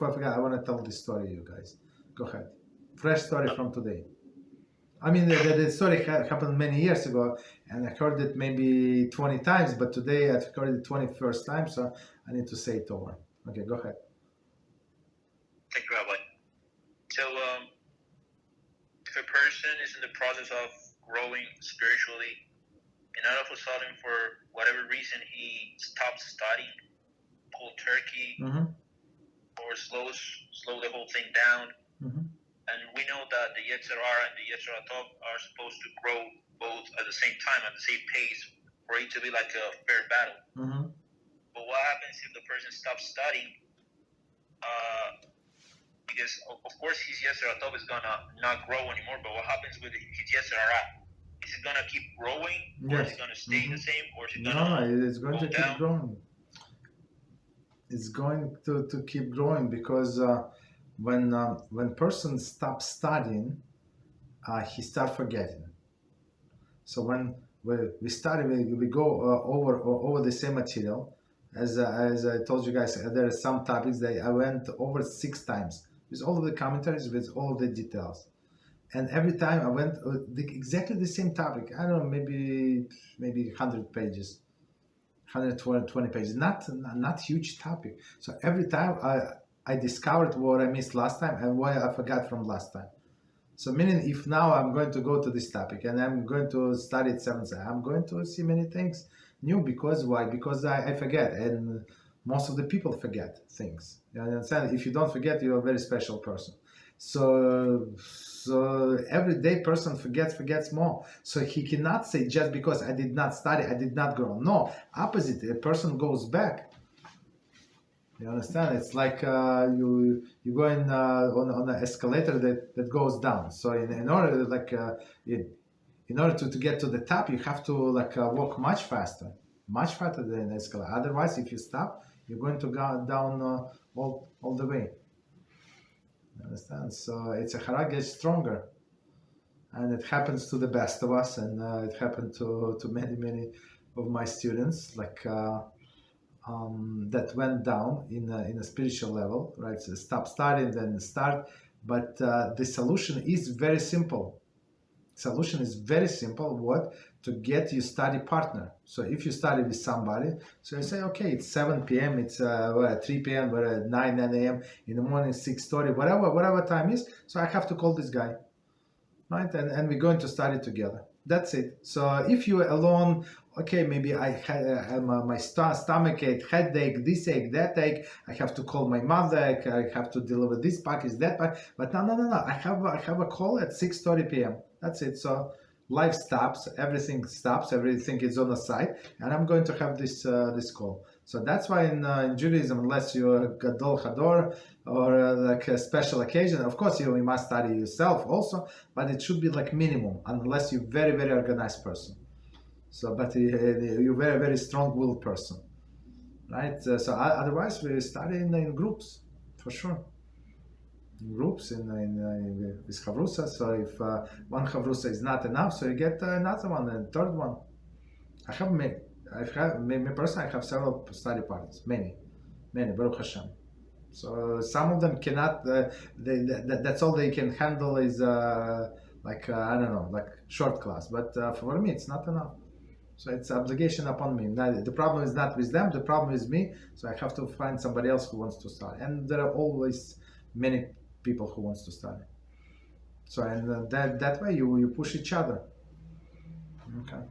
before I forget, I want to tell this story, you guys. Go ahead. Fresh story from today. I mean, the story happened many years ago, and I heard it maybe 20 times, but today I've heard it 21st time, so I need to say it over. Okay, go ahead. Thank you, Rabbi. So, if a person is in the process of growing spiritually, and all of a sudden, for whatever reason, he stops studying, cold turkey, or slows the whole thing down, and we know that the Yetzer Hara and the Yetzer Hara are supposed to grow both at the same time, at the same pace, for it to be like a fair battle. But what happens if the person stops studying? Because of course his Yetzer Hara is gonna not grow anymore. But what happens with his Yetzer Hara? Is it gonna keep growing, or is it gonna stay the same, or is it gonna it's going to keep growing. It's going to keep growing because when person stops studying, he start forgetting. So when we study, we go over the same material. As I told you guys, there are some topics that I went over 6 times with all of the commentaries, with all of the details, and every time I went exactly the same topic. I don't know, maybe 100 pages. 120 pages, not huge topic. So every time I discovered what I missed last time and what I forgot from last time. So meaning, if now I'm going to go to this topic and I'm going to study it 7 times, I'm going to see many things new. Because why? Because I forget, and most of the people forget things. You understand? If you don't forget, you're a very special person. So everyday person forgets more. So he cannot say, just because I did not study, I did not grow. No, opposite. A person goes back. You understand? It's like you go on an escalator that goes down. So in order in order to get to the top, you have to walk much faster than an escalator. Otherwise, if you stop, you're going to go down all the way. You understand? So Yetzer Hara gets stronger, and it happens to the best of us, and it happened to many of my students, that went down in a spiritual level, right? So stop studying, then start. But the solution is very simple. Solution is very simple. What? To get your study partner. So if you study with somebody, so you say, okay, it's 7 p.m., it's 3 p.m., but 9 a.m. in the morning, 6:30, whatever time is. So I have to call this guy, right? And we're going to study together. That's it. So if you're alone, okay, maybe I had my stomach ache, headache, this ache, that ache. I have to call my mother. I have to deliver this package, that package. But no. I have a call at 6:30 p.m. That's it. So life stops, everything stops, everything is on the side, and I'm going to have this call. So that's why in Judaism, unless you're a Gadol Hador or like a special occasion, of course you must study yourself also, but it should be like minimum, unless you're very organized person. So, but you're very strong-willed person, right? So otherwise we study in groups, for sure. In groups, with chavrusa. So if one chavrusa is not enough, so you get another one, and third one. I have several study partners, many, Baruch Hashem. So some of them cannot. That's all they can handle is I don't know, like short class. But for me, it's not enough. So it's obligation upon me. Now, the problem is not with them. The problem is me. So I have to find somebody else who wants to study. And there are always many people who wants to study. So and that way you push each other. Okay.